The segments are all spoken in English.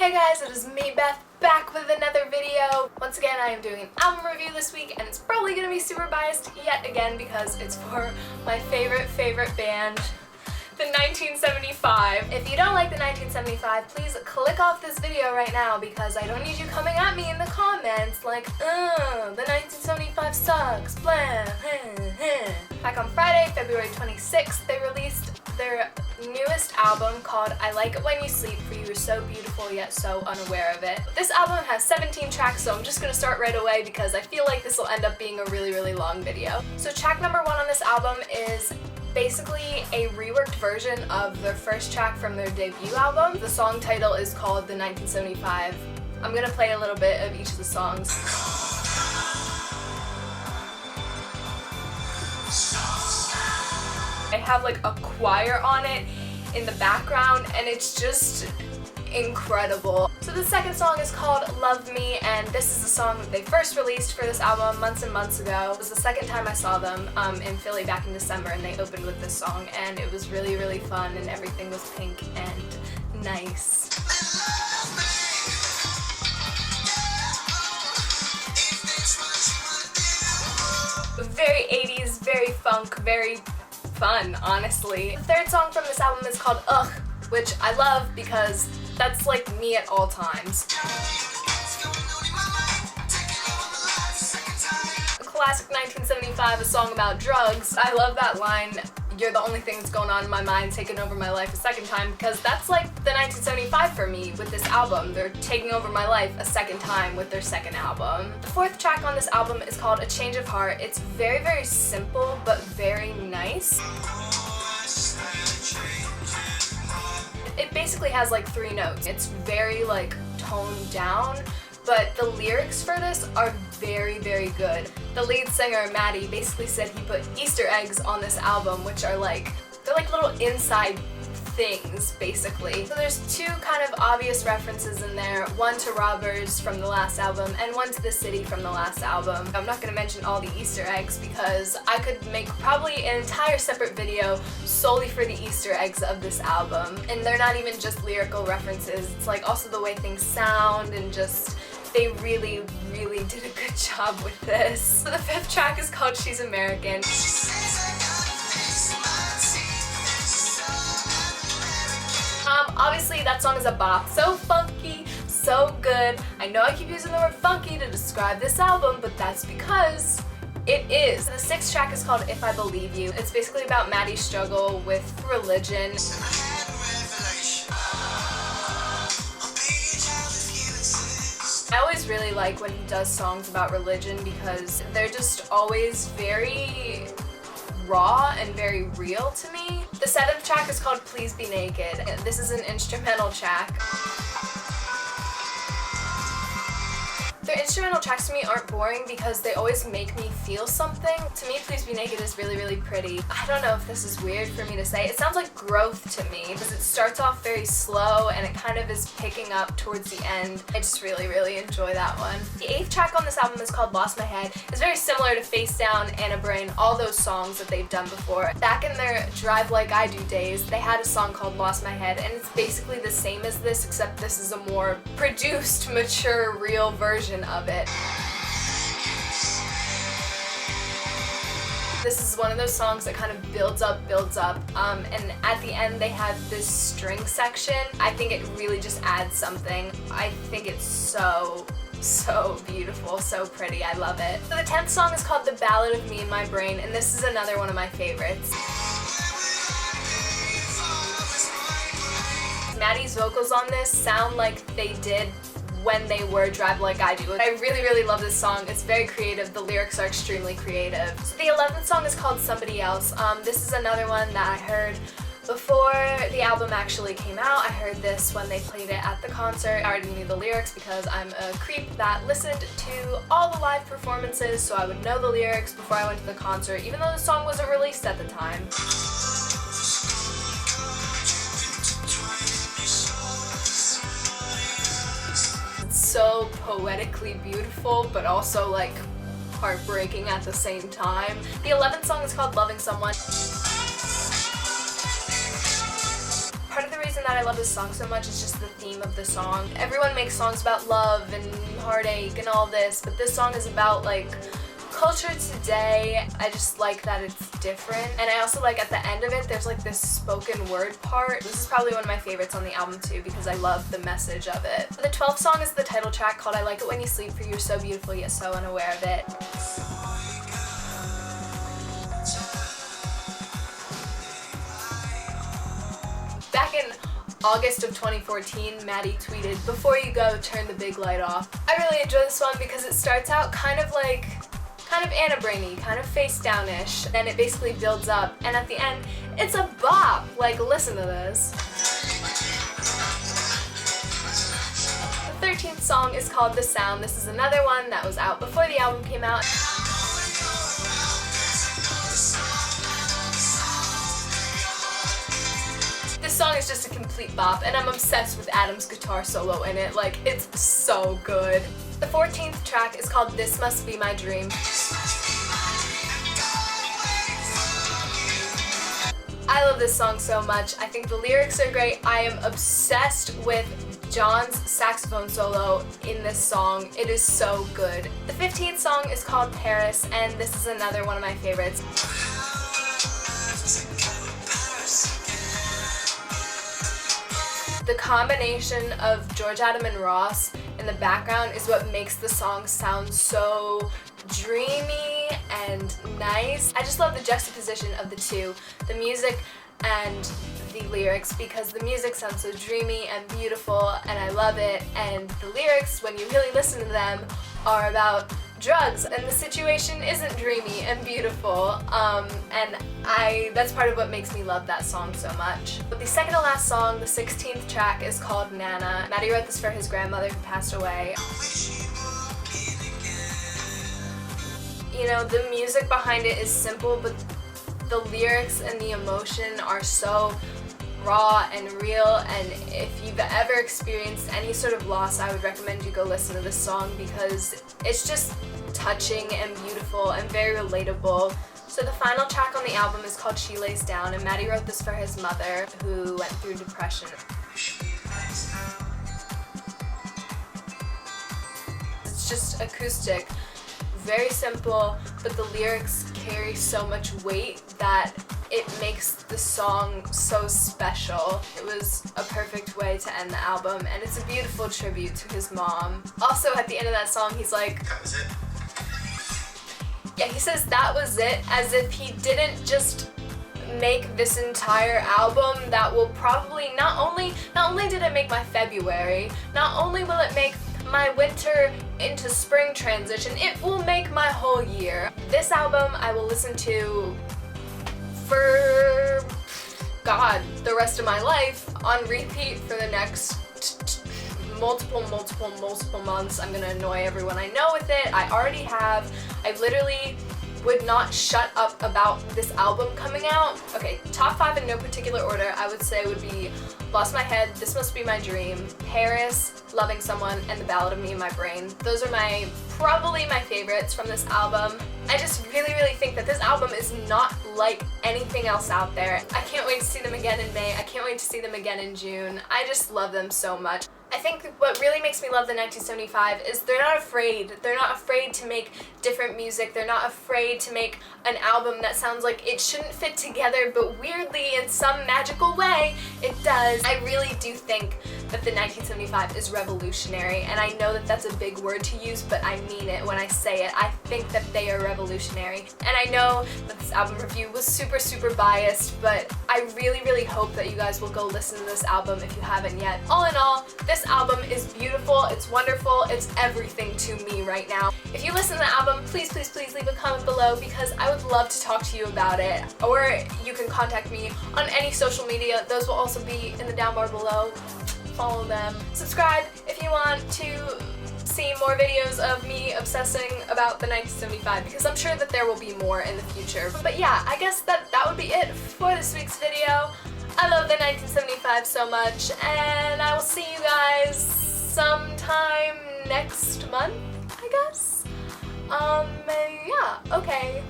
Hey guys, it is me, Beth, back with another video. Once again, I am doing an album review this week, and it's probably going to be super biased yet again because it's for my favorite band, the 1975. If you don't like the 1975, please click off this video right now because I don't need you coming at me in the comments like, the 1975 sucks, blah, Back on Friday, February 26th, they released their newest album called I Like It When You Sleep, for You Are So Beautiful Yet So Unaware of It. This album has 17 tracks, so I'm just gonna start right away because I feel like this will end up being a really long video. So track number 1 on this album is basically a reworked version of their first track from their debut album. The song title is called The 1975. I'm gonna play a little bit of each of the songs. I have like a choir on it in the background and it's just incredible. So the second song is called Love Me, and this is a song that they first released for this album months and months ago. It was the second time I saw them in Philly back in December, and they opened with this song and it was really fun and everything was pink and nice. Very 80s, very funk, very fun, honestly. The third song from this album is called Ugh, which I love because that's like me at all times. A classic 1975, a song about drugs. I love that line, "You're the only thing that's going on in my mind, taking over my life a second time," because that's like the 1975 for me with this album. They're taking over my life a second time with their second album. The fourth track on this album is called A Change of Heart. It's very simple but very nice. It basically has like 3 notes. It's very like toned down, but the lyrics for this are very good. The lead singer, Maddie, basically said he put Easter eggs on this album, which are like, they're like little inside things, basically. So there's 2 kind of obvious references in there, one to Robbers from the last album and one to The City from the last album. I'm not going to mention all the Easter eggs because I could make probably an entire separate video solely for the Easter eggs of this album. And they're not even just lyrical references, it's like also the way things sound and just, they really did a good job with this. So the 5th track is called She's American. Obviously that song is a bop. So funky, so good. I know I keep using the word funky to describe this album, but that's because it is. The 6th track is called If I Believe You. It's basically about Maddie's struggle with religion. I always really like when he does songs about religion because they're just always very raw and very real to me. The 7th track is called Please Be Naked. This is an instrumental track. Their instrumental tracks to me aren't boring because they always make me feel something. To me, Please Be Naked is really pretty. I don't know if this is weird for me to say. It sounds like growth to me because it starts off very slow and it kind of is picking up towards the end. I just really enjoy that one. The 8th track on this album is called Lost My Head. It's very similar to Face Down, Anna Brain, all those songs that they've done before. Back in their Drive Like I Do days, they had a song called Lost My Head, and it's basically the same as this, except this is a more produced, mature, real version of it. This is one of those songs that kind of builds up, and at the end they have this string section. I think it really just adds something. I think it's so beautiful, so pretty. I love it. So the 10th song is called The Ballad of Me and My Brain, and this is another one of my favorites. Maddie's vocals on this sound like they did when they were Drive Like I Do. I really love this song. It's very creative. The lyrics are extremely creative. So the 11th song is called Somebody Else. This is another one that I heard before the album actually came out. I heard this when they played it at the concert. I already knew the lyrics because I'm a creep that listened to all the live performances, so I would know the lyrics before I went to the concert, even though the song wasn't released at the time. So poetically beautiful, but also like heartbreaking at the same time. The 11th song is called Loving Someone. Part of the reason reason that I love this song so much is just the theme of the song. Everyone makes songs about love and heartache and all this, but this song is about like culture today. I just like that it's different, and I also like at the end of it there's like this spoken word part. This is probably one of my favorites on the album too because I love the message of it. The 12th song is the title track called I Like It When You Sleep, for you're so beautiful yet so unaware of it. Back in August of 2014, Maddie tweeted, "Before you go, turn the big light off." I really enjoy this one because it starts out kind of Anna Brainy, kind of face down-ish, then it basically builds up, and at the end, it's a bop! Like, listen to this. The 13th song is called The Sound. This is another one that was out before the album came out. This song is just a complete bop, and I'm obsessed with Adam's guitar solo in it. Like, it's so good. The 14th track is called This Must Be My Dream. I love this song so much. I think the lyrics are great. I am obsessed with John's saxophone solo in this song. It is so good. The 15th song is called Paris, and this is another one of my favorites. The combination of George Adam and Ross in the background is what makes the song sound so dreamy and nice. I just love the juxtaposition of the two, the music and the lyrics, because the music sounds so dreamy and beautiful and I love it, and the lyrics, when you really listen to them, are about drugs and the situation isn't dreamy and beautiful, and that's part of what makes me love that song so much. But the second to last song, the 16th track, is called Nana. Maddie wrote this for his grandmother who passed away. You know, the music behind it is simple, but the lyrics and the emotion are so raw and real, and if you've ever experienced any sort of loss, I would recommend you go listen to this song because it's just touching and beautiful and very relatable. So the final track on the album is called She Lays Down, and Maddie wrote this for his mother who went through depression. It's just acoustic, very simple, but the lyrics carry so much weight that it makes the song so special. It was a perfect way to end the album, and it's a beautiful tribute to his mom. Also, at the end of that song, he's like, "That was it." Yeah, he says that was it, as if he didn't just make this entire album that will probably not only did it make my February, not only will it make my winter into spring transition, it will make my whole year. This album I will listen to for, God, the rest of my life on repeat for the next multiple months. I'm gonna annoy everyone I know with it. I already have. I literally would not shut up about this album coming out. Okay, top 5 in no particular order, I would say would be Lost My Head, This Must Be My Dream, Paris, Loving Someone, and The Ballad of Me and My Brain. Those are probably my favorites from this album. I just really think that this album is not like anything else out there. I can't wait to see them again in May. I can't wait to see them again in June. I just love them so much. I think what really makes me love the 1975 is they're not afraid. They're not afraid to make different music. They're not afraid to make an album that sounds like it shouldn't fit together, but weirdly, in some magical way, it does. I really do think that the 1975 is revolutionary, and I know that that's a big word to use, but I mean it when I say it. I think that they are revolutionary, and I know that this album review was super biased, but I really hope that you guys will go listen to this album if you haven't yet. All in all, this album is beautiful, it's wonderful, it's everything to me right now. If you listen to the album, please leave a comment below because I would love to talk to you about it. Or you can contact me on any social media. Those will also be in the down bar below. Follow them. Subscribe if you want to see more videos of me obsessing about the 1975 because I'm sure that there will be more in the future. But yeah, I guess that would be it for this week's video. I love the 1975 so much, and I will see you guys sometime next month, I guess? Yeah, okay.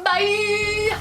Bye!